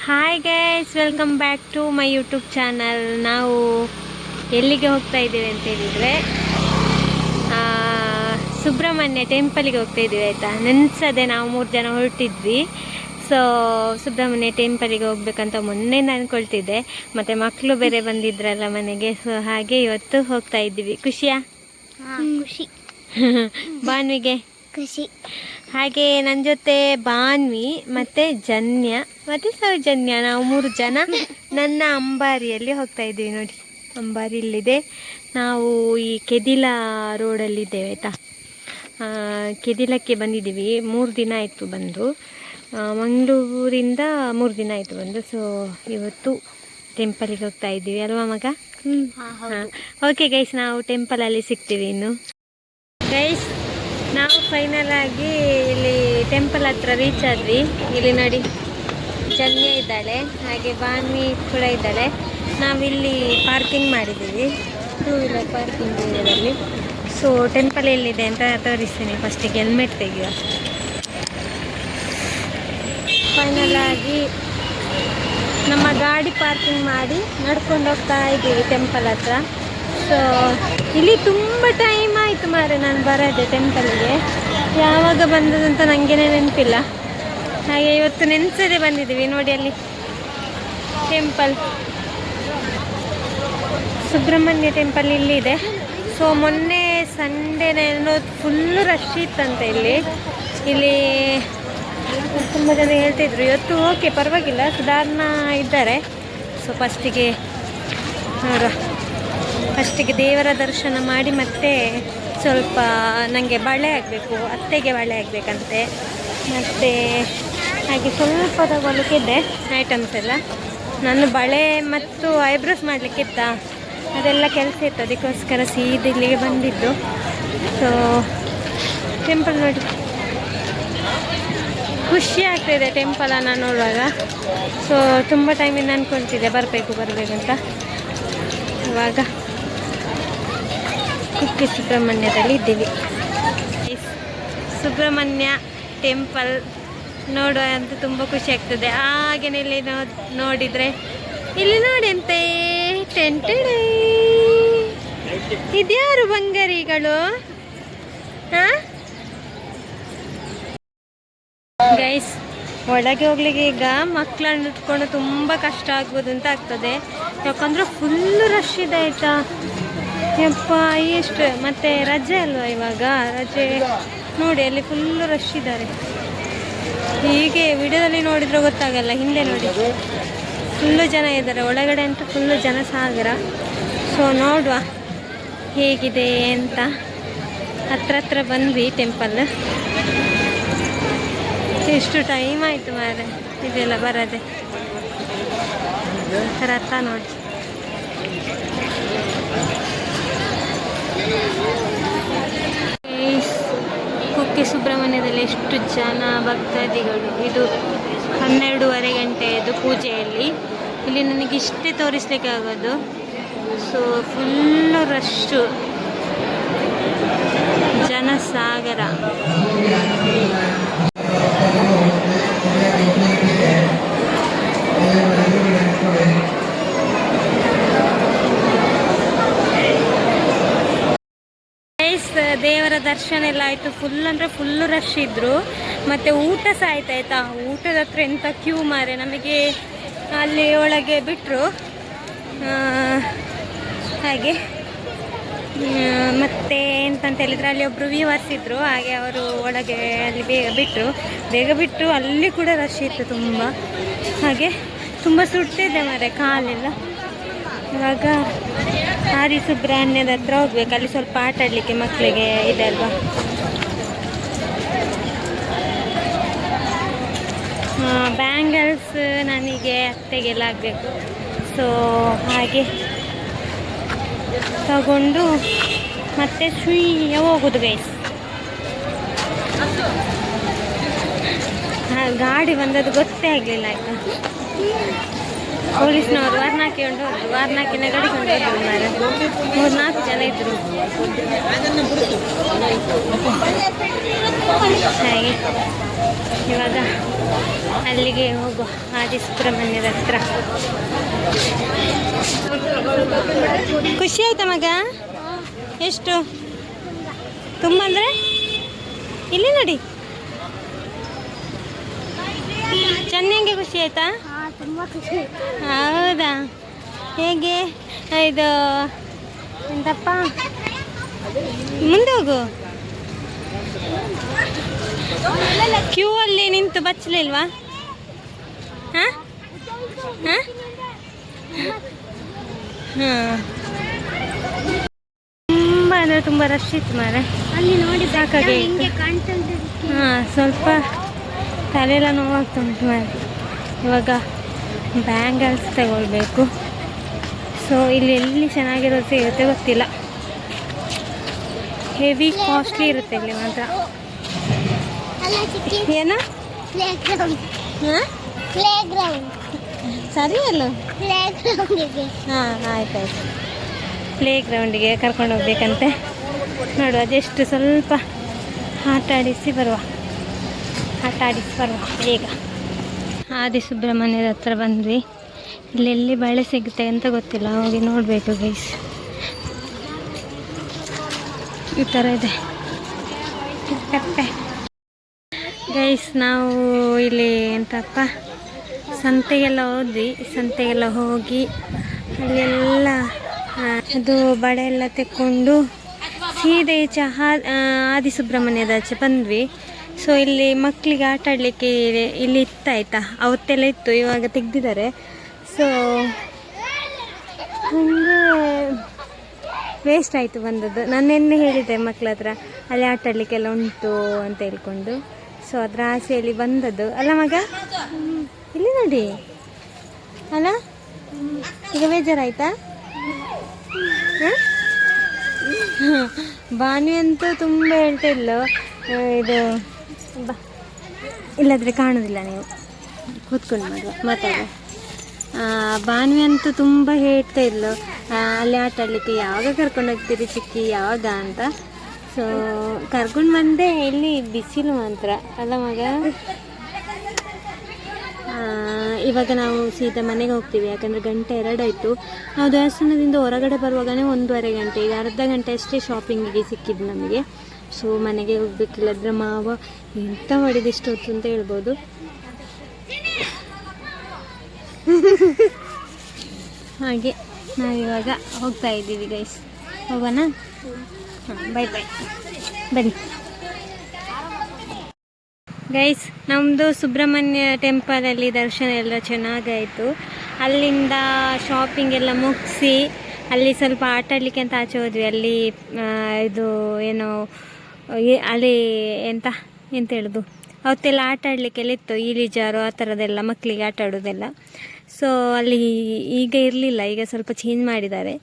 Hi guys, welcome back to my YouTube channel. ನಾವು ಎಲ್ಲಿಗೆ ಹೋಗ್ತಾ ಇದ್ದೀವಿ ಅಂತ ಹೇಳಿದರೆ ಸುಬ್ರಹ್ಮಣ್ಯ ಟೆಂಪಲಿಗೆ ಹೋಗ್ತಾ ಇದ್ದೀವಿ ಆಯಿತಾ. ನೆನೆಸದೆ ನಾವು 3 ಜನ ಹೊರಟಿದ್ವಿ. ಸೊ ಸುಬ್ರಹ್ಮಣ್ಯ ಟೆಂಪಲಿಗೆ ಹೋಗ್ಬೇಕಂತ ಮೊನ್ನೆಯಿಂದ ಅಂದ್ಕೊಳ್ತಿದ್ದೆ, ಮತ್ತು ಮಕ್ಕಳು ಬೇರೆ ಬಂದಿದ್ರಲ್ಲ ಮನೆಗೆ. ಸೊ ಹಾಗೆ ಇವತ್ತು ಹೋಗ್ತಾ ಇದ್ದೀವಿ. ಖುಷಿಯಾ? ಖುಷಿ. ಭಾನ್ವಿಗೆ ಖುಷಿ. ಹಾಗೆ ನನ್ನ ಜೊತೆ ಭಾನ್ವಿ ಮತ್ತು ಜನ್ಯ ಮತ್ತು ಸೌಜನ್ಯ, ನಾವು 3 ಜನ ನನ್ನ ಅಂಬಾರಿಯಲ್ಲಿ ಹೋಗ್ತಾ ಇದ್ದೀವಿ. ನೋಡಿ, ಅಂಬಾರಿ ಇಲ್ಲಿದೆ. ನಾವು ಈ ಕೆದಿಲ ರೋಡಲ್ಲಿದ್ದೇವೆ ಆಯಿತಾ. ಕೆದಿಲಕ್ಕೆ ಬಂದಿದ್ದೀವಿ. 3 ದಿನ ಆಯಿತು ಬಂದು, ಮಂಗಳೂರಿಂದ 3 ದಿನ ಆಯಿತು ಬಂದು. ಸೊ ಇವತ್ತು ಟೆಂಪಲಿಗೆ ಹೋಗ್ತಾ ಇದ್ದೀವಿ ಅಲ್ವಾ ಮಗ? ಹಾಂ, ಓಕೆ ಗೈಸ್, ನಾವು ಟೆಂಪಲಲ್ಲಿ ಸಿಗ್ತೀವಿ ಇನ್ನು. ಗೈಸ್, ನಾವು ಫೈನಲ್ ಆಗಿ ಇಲ್ಲಿ ಟೆಂಪಲ್ ಹತ್ರ ರೀಚ್ ಆದ್ವಿ. ಇಲ್ಲಿ ನೋಡಿ, ಜನ್ಯ ಇದ್ದಾಳೆ, ಹಾಗೆ ಭಾನ್ವಿ ಕೂಡ ಇದ್ದಾಳೆ. ನಾವಿಲ್ಲಿ ಪಾರ್ಕಿಂಗ್ ಮಾಡಿದ್ದೀವಿ, 2 ವೀಲರ್ ಪಾರ್ಕಿಂಗ್ ಏರಿಯಾದಲ್ಲಿ. ಸೊ ಟೆಂಪಲ್ ಎಲ್ಲಿದೆ ಅಂತ ತೋರಿಸ್ತೀನಿ. ಫಸ್ಟಿಗೆ ಹೆಲ್ಮೆಟ್ ತೆಗೆಯುವ. ಫೈನಲ್ ಆಗಿ ನಮ್ಮ ಗಾಡಿ ಪಾರ್ಕಿಂಗ್ ಮಾಡಿ ನಡ್ಕೊಂಡು ಹೋಗ್ತಾ ಇದ್ದೀವಿ ಟೆಂಪಲ್ ಹತ್ರ. ಸೊ ಇಲ್ಲಿ ತುಂಬ ಟೈಮ್ ಆಯಿತು ಮಾರೆ ನಾನು ಬರೋದೆ ಟೆಂಪಲ್ಗೆ. ಯಾವಾಗ ಬಂದದಂತ ನನಗೇನೆ ನೆನಪಿಲ್ಲ. ಹಾಗೆ ಇವತ್ತು ನೆನೆಸದೆ ಬಂದಿದ್ದೀವಿ. ನೋಡಿ ಅಲ್ಲಿ ಟೆಂಪಲ್, ಸುಬ್ರಹ್ಮಣ್ಯ ಟೆಂಪಲ್ ಇಲ್ಲಿದೆ. ಸೊ ಮೊನ್ನೆ ಸಂಡೇನೇನೋ ಫುಲ್ಲು ರಶ್ ಇತ್ತಂತೆ ಇಲ್ಲಿ ತುಂಬ ಜನ ಹೇಳ್ತಿದ್ರು. ಇವತ್ತು ಓಕೆ, ಪರವಾಗಿಲ್ಲ, ಸುಧಾರಣ ಇದ್ದಾರೆ. ಸೊ ಫಸ್ಟಿಗೆ ದೇವರ ದರ್ಶನ ಮಾಡಿ ಮತ್ತೆ ಸ್ವಲ್ಪ ನನಗೆ ಬಳೆ ಆಗಬೇಕು, ಅತ್ತೆಗೆ ಬಳೆ ಆಗಬೇಕಂತೆ. ಮತ್ತು ಹಾಗೆ ಸ್ವಲ್ಪ ತಗೊಳ್ಳಿಕ್ಕಿದ್ದೆ ಐಟಮ್ಸ್ ಎಲ್ಲ. ನಾನು ಬಳೆ ಮತ್ತು ಐಬ್ರೋಸ್ ಮಾಡಲಿಕ್ಕಿತ್ತ, ಅದೆಲ್ಲ ಕೆಲಸ ಇತ್ತು, ಅದಕ್ಕೋಸ್ಕರ ಸೀದಾ ಇಲ್ಲಿಗೆ ಬಂದಿದ್ದು. ಸೊ ಟೆಂಪಲ್ ನೋಡಿ, ಖುಷಿ ಆಗ್ತಾಯಿದೆ ಟೆಂಪಲನ್ನು ನೋಡುವಾಗ. ಸೊ ತುಂಬ ಟೈಮಿಂದ ಅಂದ್ಕೊಳ್ತಿದ್ದೆ ಬರಬೇಕು ಅಂತ. ಇವಾಗ ಕುಕ್ಕೆ ಸುಬ್ರಹ್ಮಣ್ಯದಲ್ಲಿ ಇದ್ದೀವಿ. ಸುಬ್ರಹ್ಮಣ್ಯ ಟೆಂಪಲ್ ನೋಡುವ ಅಂತ ತುಂಬ ಖುಷಿ ಆಗ್ತದೆ. ಹಾಗೆಯೇ ಇಲ್ಲಿ ನೋಡಿದರೆ ಇಲ್ಲಿ ನೋಡಿ ಅಂತೆ ಟೆಂಟೆಡೆ, ಇದ್ಯಾರು ಬಂಗಾರಿಗಳು? ಹಾಂ ಗೈಸ್, ಒಳಗೆ ಹೋಗ್ಲಿಕ್ಕೆ ಈಗ ಮಕ್ಕಳನ್ನು ಇಟ್ಕೊಂಡು ತುಂಬ ಕಷ್ಟ ಆಗ್ಬೋದು ಅಂತ ಆಗ್ತದೆ. ಯಾಕಂದರೆ ಫುಲ್ಲು ರಶ್ ಇದೆ ಆಯಿತಾ. ಯಪ್ಪ, ಎಷ್ಟು ಮತ್ತು ರಜೆ ಅಲ್ವಾ ಇವಾಗ, ರಜೆ ನೋಡಿ ಅಲ್ಲಿ ಫುಲ್ಲು ರಶ್ ಇದ್ದಾರೆ. ಹೀಗೆ ವಿಡಿಯೋದಲ್ಲಿ ನೋಡಿದರೆ ಗೊತ್ತಾಗಲ್ಲ, ಹಿಂದೆ ನೋಡಿ ಫುಲ್ಲು ಜನ ಇದ್ದಾರೆ. ಒಳಗಡೆ ಅಂತೂ ಫುಲ್ಲು ಜನ ಸಾಗರ. ಸೊ ನೋಡುವ ಹೇಗಿದೆ ಅಂತ. ಹತ್ರ ಬಂದ್ವಿ ಟೆಂಪಲ್. ಎಷ್ಟು ಟೈಮ್ ಆಯಿತು ಮಾರೆ ಇದೆಲ್ಲ ಬರದೆ. ರಥ ನೋಡಿ, ಕುಕ್ಕೆ ಸುಬ್ರಹ್ಮಣ್ಯದಲ್ಲಿ ಎಷ್ಟು ಜನ ಭಕ್ತಾದಿಗಳು. ಇದು 12:30 ಗಂಟೆಯದು ಪೂಜೆಯಲ್ಲಿ. ಇಲ್ಲಿ ನನಗೆ ಇಷ್ಟೇ ತೋರಿಸ್ಲಿಕ್ಕೆ ಆಗೋದು. ಸೊ ಫುಲ್ಲು ರಶ್ಶು, ಜನಸಾಗರ. ದೇವರ ದರ್ಶನ ಎಲ್ಲ ಆಯಿತು. ಫುಲ್ ಅಂದರೆ ಫುಲ್ಲು ರಶ್ ಇದ್ದರು. ಮತ್ತು ಊಟ ಸಹ ಆಯ್ತಾಯ್ತಾ. ಊಟದ ಹತ್ರ ಎಂಥ ಕ್ಯೂ ಮಾರೆ. ನಮಗೆ ಅಲ್ಲಿ ಒಳಗೆ ಬಿಟ್ಟರು ಹಾಗೆ. ಮತ್ತು ಎಂತಂತ ಹೇಳಿದರೆ ಅಲ್ಲಿ ಒಬ್ಬರು ವ್ಯೂವರ್ಸ್ ಇದ್ದರು, ಹಾಗೆ ಅವರು ಒಳಗೆ ಅಲ್ಲಿ ಬೇಗ ಬಿಟ್ಟರು. ಅಲ್ಲಿ ಕೂಡ ರಶ್ ಇತ್ತು ತುಂಬ. ಹಾಗೆ ತುಂಬ ಸುಡ್ತಿದ್ದೆ ಮಾರೆ ಕಾಲೆಲ್ಲ. ಇವಾಗ ಆರಿ ಸುಬ್ರಹ್ಮಣ್ಯದ ಹತ್ರ ಹೋಗ್ಬೇಕು. ಅಲ್ಲಿ ಸ್ವಲ್ಪ ಆಟ ಆಡಲಿಕ್ಕೆ ಮಕ್ಕಳಿಗೆ ಇದೆ ಅಲ್ವಾ. ಬ್ಯಾಂಗಲ್ಸ್ ನನಗೆ ಅತ್ತೆಗೆಲ್ಲ ಆಗಬೇಕು. ಸೊ ಹಾಗೆ ತಗೊಂಡು ಮತ್ತೆ ಸುಯ್ಯ ಹೋಗೋದು ಗೈಸ್. ಗಾಡಿ ಬಂದದ್ದು ಗೊತ್ತೇ ಆಗಲಿಲ್ಲ ಆಯಿತಾ. ಪೊಲೀಸ್ನವರು ವಾರ್ನಾಕಿಕೊಂಡು ಹೋದ್ರು, ವಾರ್ನಾಕಿನ ಗಡಿಕೊಂಡು ಹೋದ್ರು ಮಾರೆ. 3-4 ಜನ ಇದ್ರು ಹಾಗೆ. ಇವಾಗ ಅಲ್ಲಿಗೆ ಹೋಗುವ, ಆದಿ ಸುಬ್ರಹ್ಮಣ್ಯದ ಹತ್ರ. ಖುಷಿ ಆಯ್ತಾ ಮಗ? ಎಷ್ಟು ತುಂಬ ಅಂದರೆ ಇಲ್ಲಿ ನೋಡಿ, ಚೆನ್ನಂಗೆ ಖುಷಿ ಆಯ್ತಾ? ಹೌದಾ? ಹೇಗೆ ಇದು ಎಂತಪ್ಪ, ಮುಂದೆ ಹೋಗು. ಕ್ಯೂ ಅಲ್ಲಿ ನಿಂತು ಬಚ್ಚಲಿಲ್ವಾ? ಹಾಂ ಹಾಂ ಹಾಂ, ತುಂಬ ಅಂದರೆ ತುಂಬ ರಶ್ ಇತ್ತು ಮಾರೆ. ಅಲ್ಲಿ ನೋಡಿ ಸಾಕಾಗಿ. ಹಾಂ, ಸ್ವಲ್ಪ ತಲೆಲ್ಲ ನೋವಾಗ್ತಾ ಉಂಟು ಮಾರೆ. ಇವಾಗ ಬ್ಯಾಂಗಲ್ಸ್ ತಗೊಳ್ಬೇಕು. ಸೊ ಇಲ್ಲಿ ಎಲ್ಲಿ ಚೆನ್ನಾಗಿರೋದು ಸಿಗುತ್ತೆ ಗೊತ್ತಿಲ್ಲ, ಹೆವಿ ಕಾಸ್ಟ್ಲಿ ಇರುತ್ತೆ ಇಲ್ಲಿ ಮಾತ್ರ. ಏನು? ಸರಿ ಅಲ್ಲ? ಹಾಂ, ಆಯ್ತಾಯ್ತು. ಪ್ಲೇ ಗ್ರೌಂಡಿಗೆ ಕರ್ಕೊಂಡು ಹೋಗ್ಬೇಕಂತೆ. ನೋಡುವ, ಅದೆಷ್ಟು ಸ್ವಲ್ಪ ಆಟ ಆಡಿಸಿ ಬರುವ ಬೇಗ. ಆದಿ ಸುಬ್ರಹ್ಮಣ್ಯದ ಹತ್ರ ಬಂದ್ವಿ. ಇಲ್ಲೆಲ್ಲಿ ಬಳೆ ಸಿಗುತ್ತೆ ಅಂತ ಗೊತ್ತಿಲ್ಲ, ಹೋಗಿ ನೋಡಬೇಕು ಗೈಸ್. ಈ ಥರ ಇದೆ ಕಪ್ಪೆ ಗೈಸ್. ನಾವು ಇಲ್ಲಿ ಎಂತಪ್ಪ ಸಂತೆಗೆಲ್ಲ ಹೋದ್ವಿ. ಸಂತೆಗೆಲ್ಲ ಹೋಗಿ ಅಲ್ಲೆಲ್ಲ ಅದು ಬಳೆ ಎಲ್ಲ ತೆಕ್ಕೊಂಡು ಸೀದೆ ಈಚೆ ಆದಿ ಸುಬ್ರಹ್ಮಣ್ಯದ ಆಚೆ ಬಂದ್ವಿ. ಸೊ ಇಲ್ಲಿ ಮಕ್ಕಳಿಗೆ ಆಟ ಆಡಲಿಕ್ಕೆ ಇಲ್ಲಿ ಇತ್ತಾಯ್ತಾ, ಅವತ್ತೆಲ್ಲ ಇತ್ತು, ಇವಾಗ ತೆಗ್ದಿದ್ದಾರೆ. ಸೊ ಹಂಗೆ ವೇಸ್ಟ್ ಆಯಿತು ಬಂದದ್ದು. ನಾನು ನಿನ್ನೆ ಹೇಳಿದ್ದೆ ಮಕ್ಕಳ ಹತ್ರ ಅಲ್ಲಿ ಆಟ ಆಡಲಿಕ್ಕೆಲ್ಲ ಉಂಟು ಅಂತ ಹೇಳ್ಕೊಂಡು. ಸೊ ಅದರ ಆಸೆಯಲ್ಲಿ ಬಂದದ್ದು ಅಲ್ಲ ಮಗ? ಇಲ್ಲಿ ನೋಡಿ ಅಲ್ಲ, ಈಗ ಬೇಜಾರಾಯ್ತಾ? ಭಾನು ಅಂತೂ ತುಂಬ ಹೇಳ್ತಾ ಇಲ್ಲೋ, ಇದು ಬಾ ಇಲ್ಲದ್ರೆ ಕಾಣೋದಿಲ್ಲ, ನೀವು ಕೂತ್ಕೊಂಡು ಮಾತಾಡ. ಭಾನ್ವಿ ಅಂತೂ ತುಂಬ ಹೇಳ್ತಾ ಇದ್ಲು ಅಲ್ಲಿ ಆಟ ಆಡಲಿಕ್ಕೆ, ಯಾವಾಗ ಕರ್ಕೊಂಡು ಹೋಗ್ತೀರಿ ಚಿಕ್ಕಿ, ಯಾವಾಗ ಅಂತ. ಸೊ ಕರ್ಕೊಂಡು ಬಂದೆ. ಇಲ್ಲಿ ಬಿಸಿಲು ಮಾತ್ರ ಅಲ್ಲ ಮಗ? ಇವಾಗ ನಾವು ಸೀದಾ ಮನೆಗೆ ಹೋಗ್ತೀವಿ, ಯಾಕಂದರೆ 2 ಆಯಿತು. ನಾವು ದೇವಸ್ಥಾನದಿಂದ ಹೊರಗಡೆ ಬರುವಾಗಲೇ 1:30 ಗಂಟೆ, ಈಗ ಅರ್ಧ ಗಂಟೆ ಅಷ್ಟೇ ಶಾಪಿಂಗಿಗೆ ಸಿಕ್ಕಿದ್ದು ನಮಗೆ. ಸೊ ಮನೆಗೆ ಹೋಗ್ಬೇಕಿಲ್ಲದ್ರೆ ಮಾವ ಎಂತ ಮಾಡಿದ ಇಷ್ಟು ಹೊತ್ತು ಅಂತ ಹೇಳ್ಬೋದು. ಹಾಗೆ ನಾವಿವಾಗ ಹೋಗ್ತಾ ಇದ್ದೀವಿ ಗೈಸ್. ಹೋಗೋಣ? ಹಾಂ, ಬೈ ಬನ್ನಿ ಗೈಸ್. ನಮ್ಮದು ಸುಬ್ರಹ್ಮಣ್ಯ ಟೆಂಪಲಲ್ಲಿ ದರ್ಶನ ಎಲ್ಲ ಚೆನ್ನಾಗಾಯಿತು. ಅಲ್ಲಿಂದ ಶಾಪಿಂಗ್ ಎಲ್ಲ ಮುಗಿಸಿ ಅಲ್ಲಿ ಸ್ವಲ್ಪ ಆಟ ಆಡಲಿಕ್ಕೆ ಅಂತ ಆಚೆ ಹೋದ್ವಿ. ಅಲ್ಲಿ ಇದು ಏನೋ ಅಲ್ಲಿ ಎಂತ ಹೇಳೋದು, ಅವತ್ತೆಲ್ಲ ಆಟ ಆಡಲಿಕ್ಕೆಲ್ಲ ಇತ್ತು, ಇಳಿಜಾರು ಆ ಥರದ್ದೆಲ್ಲ ಮಕ್ಕಳಿಗೆ ಆಟ ಆಡೋದೆಲ್ಲ. ಸೊ ಅಲ್ಲಿ ಈಗ ಇರಲಿಲ್ಲ, ಈಗ ಸ್ವಲ್ಪ ಚೇಂಜ್ ಮಾಡಿದ್ದಾರೆ.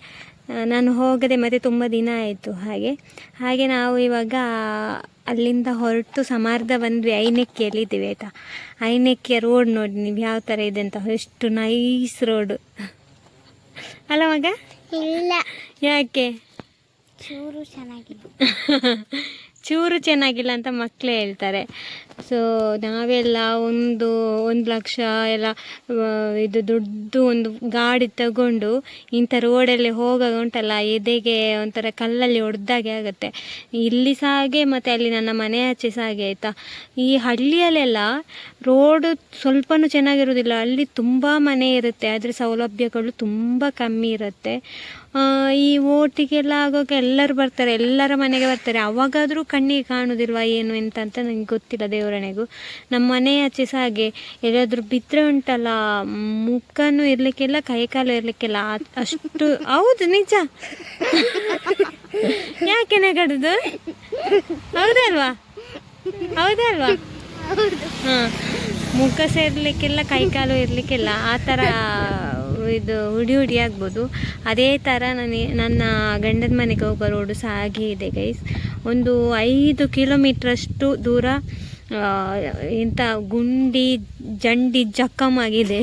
ನಾನು ಹೋಗದೆ ಮತ್ತೆ ತುಂಬ ದಿನ ಆಯಿತು. ಹಾಗೆ ನಾವು ಇವಾಗ ಅಲ್ಲಿಂದ ಹೊರಟು ಸಮಾರ್ಧ ಬಂದ್ವಿ. ಐನೆಕ್ಕಿಯಲ್ಲಿ ಇದ್ದೀವಿ ಆಯಿತಾ. ಐನೆಕ್ಕಿಯ ರೋಡ್ ನೋಡಿ ನೀವು ಯಾವ ಥರ ಇದೆ ಅಂತ, ಎಷ್ಟು ನೈಸ್ ರೋಡು ಅಲ್ಲ ಮಗ? ಇಲ್ಲ, ಯಾಕೆ? ಚೂರು ಚೆನ್ನಾಗಿಲ್ಲ ಅಂತ ಮಕ್ಕಳೇ ಹೇಳ್ತಾರೆ. ಸೊ ನಾವೆಲ್ಲ 1 ಲಕ್ಷ ಎಲ್ಲ ಇದು ದೊಡ್ಡ ಒಂದು ಗಾಡಿ ತಗೊಂಡು ಇಂಥ ರೋಡಲ್ಲಿ ಹೋಗಾಗ ಉಂಟಲ್ಲ, ಎದೆಗೆ ಒಂಥರ ಕಲ್ಲಲ್ಲಿ ಹೊಡೆದಾಗೆ ಆಗುತ್ತೆ. ಇಲ್ಲಿ ಸಹ ಹಾಗೆ, ಮತ್ತು ಅಲ್ಲಿ ನನ್ನ ಮನೆ ಆಚೆ ಸಹ ಹಾಗೆ ಆಯಿತಾ. ಈ ಹಳ್ಳಿಯಲ್ಲೆಲ್ಲ ರೋಡು ಸ್ವಲ್ಪನೂ ಚೆನ್ನಾಗಿರೋದಿಲ್ಲ. ಅಲ್ಲಿ ತುಂಬ ಮನೆ ಇರುತ್ತೆ, ಆದರೆ ಸೌಲಭ್ಯಗಳು ತುಂಬ ಕಮ್ಮಿ ಇರುತ್ತೆ. ಈ ಓಟಿಗೆಲ್ಲ ಆಗೋಕೆ ಎಲ್ಲರೂ ಬರ್ತಾರೆ, ಎಲ್ಲರ ಮನೆಗೆ ಬರ್ತಾರೆ. ಅವಾಗಾದರೂ ಕಣ್ಣಿಗೆ ಕಾಣೋದಿಲ್ವ ಏನು ಎಂತ ಅಂತ ನನಗೆ ಗೊತ್ತಿಲ್ಲ, ದೇವರಣೆಗೂ. ನಮ್ಮ ಮನೆ ಆಚೆ ಸಹ ಹಾಗೆ, ಎಲ್ಲಾದರೂ ಬಿದ್ದರೆ ಉಂಟಲ್ಲ, ಮುಖನೂ ಇರಲಿಕ್ಕಿಲ್ಲ, ಕೈಕಾಲು ಇರಲಿಕ್ಕಿಲ್ಲ, ಅಷ್ಟು. ಹೌದು, ನಿಜ. ಯಾಕೆ ನಗಡುದು? ಹೌದಲ್ವಾ? ಹಾಂ, ಮುಖ ಸೇರ್ಲಿಕ್ಕಿಲ್ಲ, ಕೈಕಾಲು ಇರಲಿಕ್ಕಿಲ್ಲ, ಆ ಥರ ಇದು ಹುಡಿ ಆಗ್ಬೋದು. ಅದೇ ಥರ ನನ್ನ ಗಂಡನ ಮನೆಗೆ ಹೋಗೋ ರೋಡು ಸಹ ಹಾಗೆ ಇದೆ ಗೈಸ್. ಒಂದು 5 ಕಿಲೋಮೀಟ್ರಷ್ಟು ದೂರ ಇಂಥ ಗುಂಡಿ ಜಂಡಿ ಜಖಮಾಗಿದೆ.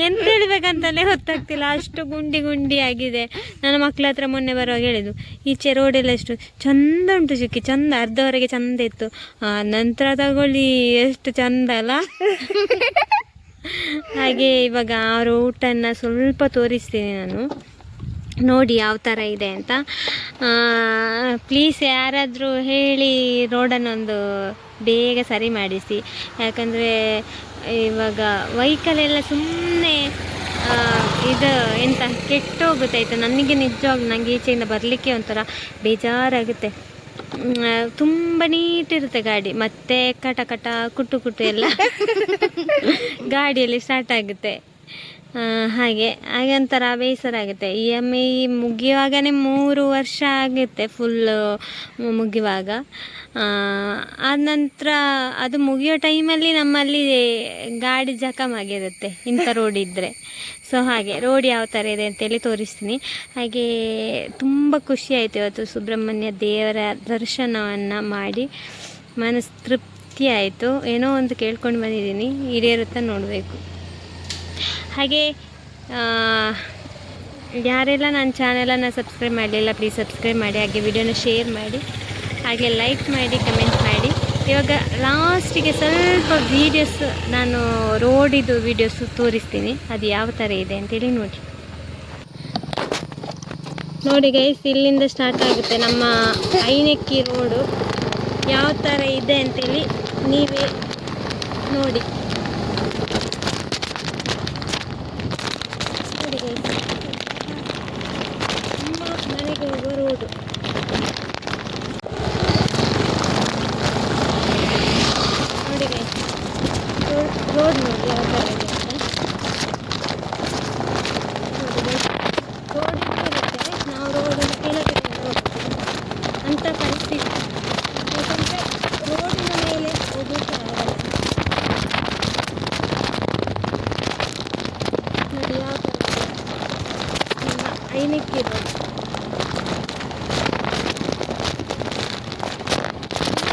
ಎಂತ ಹೇಳ್ಬೇಕಂತಲೇ ಗೊತ್ತಾಗ್ತಿಲ್ಲ, ಅಷ್ಟು ಗುಂಡಿ ಗುಂಡಿ ಆಗಿದೆ. ನನ್ನ ಮಕ್ಳ ಹತ್ರ ಮೊನ್ನೆ ಬರುವಾಗ ಹೇಳಿದ್ದು, ಈಚೆ ರೋಡೆಲ್ಲ ಎಷ್ಟು ಚಂದ ಉಂಟು ಚುಕ್ಕಿ, ಚಂದ ಅರ್ಧವರೆಗೆ ಚಂದ ಇತ್ತು, ನಂತರ ತಗೊಳ್ಳಿ ಎಷ್ಟು ಚಂದ ಅಲ್ಲ. ಹಾಗೆ ಇವಾಗ ಅವರ ಊಟನ ಸ್ವಲ್ಪ ತೋರಿಸ್ತೀನಿ ನಾನು, ನೋಡಿ ಯಾವ ಥರ ಇದೆ ಅಂತ. ಪ್ಲೀಸ್ ಯಾರಾದರೂ ಹೇಳಿ ರೋಡನ್ನೊಂದು ಬೇಗ ಸರಿ ಮಾಡಿಸಿ, ಯಾಕಂದರೆ ಇವಾಗ ವೆಹಿಕಲ್ ಎಲ್ಲ ಸುಮ್ಮನೆ ಇದು ಎಂತ ಕೆಟ್ಟೋಗುತ್ತೆ ಆಯಿತಾ. ನನಗೆ ನಿಜವಾಗ್ಲೂ ನನಗೆ ಈಚೆಯಿಂದ ಬರಲಿಕ್ಕೆ ಒಂಥರ ಬೇಜಾರಾಗುತ್ತೆ. ತುಂಬ ನೀಟಿರುತ್ತೆ ಗಾಡಿ, ಮತ್ತೆ ಕಟ ಕಟ ಕುಟ್ಟು ಕುಟ್ಟು ಎಲ್ಲ ಗಾಡಿಯಲ್ಲಿ ಸ್ಟಾರ್ಟ್ ಆಗುತ್ತೆ. ಹಾಗೆ ಒಂಥರ ಬೇಸರ ಆಗುತ್ತೆ. EMI ಮುಗಿಯುವಾಗಲೇ 3 ವರ್ಷ ಆಗುತ್ತೆ ಫುಲ್ಲು ಮುಗಿಯುವಾಗ. ಆದ ನಂತರ ಅದು ಮುಗಿಯೋ ಟೈಮಲ್ಲಿ ನಮ್ಮಲ್ಲಿ ಗಾಡಿ ಜಖಮಾಗಿರುತ್ತೆ ಇಂಥ ರೋಡ್ ಇದ್ದರೆ. ಸೊ ಹಾಗೆ ರೋಡ್ ಯಾವ ಥರ ಇದೆ ಅಂತೇಳಿ ತೋರಿಸ್ತೀನಿ. ಹಾಗೆ ತುಂಬ ಖುಷಿ ಆಯಿತು ಇವತ್ತು ಸುಬ್ರಹ್ಮಣ್ಯ ದೇವರ ದರ್ಶನವನ್ನು ಮಾಡಿ, ಮನಸ್ಸು ತೃಪ್ತಿ ಆಯಿತು. ಏನೋ ಒಂದು ಕೇಳ್ಕೊಂಡು ಬಂದಿದ್ದೀನಿ, ಈಡೇರುತ್ತಾ ನೋಡಬೇಕು. ಹಾಗೆ ಯಾರೆಲ್ಲ ನನ್ನ ಚಾನಲನ್ನು ಸಬ್ಸ್ಕ್ರೈಬ್ ಮಾಡಲಿಲ್ಲ ಪ್ಲೀಸ್ ಸಬ್ಸ್ಕ್ರೈಬ್ ಮಾಡಿ, ಹಾಗೆ ವಿಡಿಯೋನ ಶೇರ್ ಮಾಡಿ, ಹಾಗೆ ಲೈಕ್ ಮಾಡಿ, ಕಮೆಂಟ್ ಮಾಡಿ. ಇವಾಗ ಲಾಸ್ಟಿಗೆ ಸ್ವಲ್ಪ ವೀಡಿಯೋಸ್, ನಾನು ರೋಡಿದು ವೀಡಿಯೋಸ್ ತೋರಿಸ್ತೀನಿ, ಅದು ಯಾವ ಥರ ಇದೆ ಅಂತೇಳಿ ನೋಡಿ. ನೋಡಿ ಗೈಸ್, ಇಲ್ಲಿಂದ ಸ್ಟಾರ್ಟ್ ಆಗುತ್ತೆ ನಮ್ಮ ಐನೆಕ್ಕಿ ರೋಡು. ಯಾವ ಥರ ಇದೆ ಅಂತೇಳಿ ನೀವೇ ನೋಡಿ. ತುಂಬ ಮನೆಗೆ ಹೋಗುವ ರೋಡು. ನೋಡಿ ಗೈಸ್, ರೋಡ್ ನೋಡಿ ಯಾವ ಥರ ಇದೆ ಅಂತ. ನೋಡಿ ಗೈಸ್, ರೋಡ್ ಇರುತ್ತೆ, ನಾವು ರೋಡನ್ನು ಕೆಳಗಡೆ ಹೋಗ್ತೀವಿ ಅಂತ ಪರಿಸ್ಥಿತಿ. ಯಾಕಂದರೆ ರೋಡಿನ ಮೇಲೆ ಹೋಗೋಕ್ಕೆ ಆಗಲ್ಲ. ನೋಡಿ ಯಾವ ಥರ ನಮ್ಮ ಐನೆಕ್ಕಿ ರೋಡ್.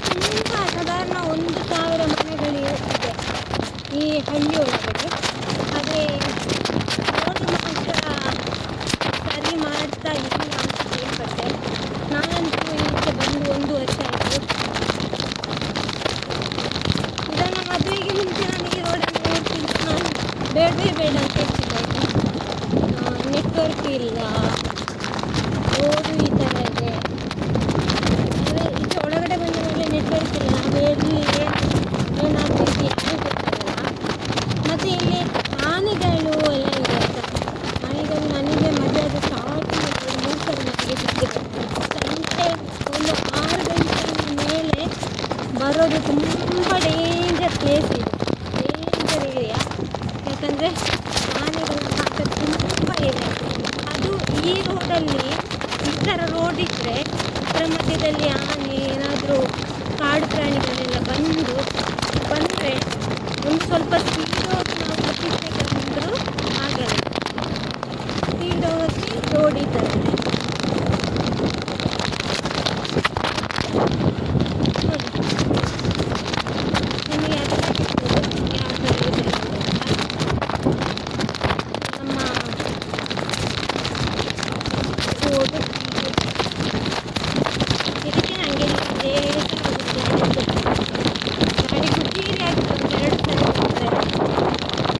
ತುಂಬ ಸಾಧಾರಣ 1,000 ಮನೆಗಳಿದೆ ಈ ಹಳ್ಳಿ ಒಳಗಡೆ. ಆದರೆ ರೋಡ್ ಮಾತ್ರ ಸರಿ ಮಾಡ್ತಾ ಇಲ್ಲ ಅಂತ ಹೇಳ್ಬಟ್ಟೆ. ನಾನಂತೂ ಈಚೆ ಬಂದು 1 ವರ್ಷ ಆಯಿತು. ಇದನ್ನು ಮದುವೆಗೆ ಮುಂಚೆ ನನಗೆ ರೋಡನ್ನು ನೋಡ್ತಿದ್ದು ನಾನು ಬೇಡವೇ ಬೇಡ ಅಂತ ಹೇಳ್ತಿದ್ದೆ. ನೆಟ್ವರ್ಕ್ ಇಲ್ಲ, ರೋಡು ಈ ಥರ ಇದೆ. ಅಂದರೆ ಈಚೆ ಒಳಗಡೆ ಬಂದ ಮೇಲೆ ನೆಟ್ವರ್ಕ್ ಇಲ್ಲ, ನಾವು ಎಲ್ಲಿ ಏನಾದರೂ ಇದೆಯಾ ಗೊತ್ತಾಗಲ್ಲ. ಮತ್ತು ಇಲ್ಲಿ ಆನೆಗಳು ಎಲ್ಲ ಇದೆ ಅಂತ. ಆನೆಗಳು ನನಗೆ ಮದುವೆಯಾದ ಸ್ಟಾರ್ಟಿಂಗ್ 3 ಸಲ ನನಗೆ ಸಿಕ್ಕಿದೆ. ಸಂಜೆ ಒಂದು 6 ಗಂಟೆ ಮೇಲೆ ಬರೋದು ತುಂಬ ಡೇಂಜರ್ ಪ್ಲೇಸ್ ಇದು, ಡೇಂಜರ್ ಏರಿಯಾ. ಯಾಕಂದರೆ ಆನೆಗಳ ಕಾಟ ತುಂಬ ಇದೆ. ಅದು ಈ ರೋಡಲ್ಲಿ ಈ ಥರ ರೋಡ್ ಇದ್ದರೆ ಅದರ ಮಧ್ಯದಲ್ಲಿ ಆನೆ ಏನಾದರೂ ಕಾಡು ಪ್ರಾಣಿಗಳೆಲ್ಲ ಬಂದರೆ ಒಂದು ಸ್ವಲ್ಪ ಸ್ಪೀಡ್ ಹೋಗಿ ನಾವು ತಪ್ಪಿಸಬೇಕಂದ್ರೂ ಆಗಲ್ಲ. ಸ್ಪೀಡ್ ಹೋಗಿ ರೋಡ್ ಈ ಥರ ಇದೆ. ನಿಮಗೆ ಅರ್ಥ ಆಗ್ತದೆ ಯಾವ ಥರ ಇದೆ ಅಂತ. ನಮ್ಮ ರೋಡು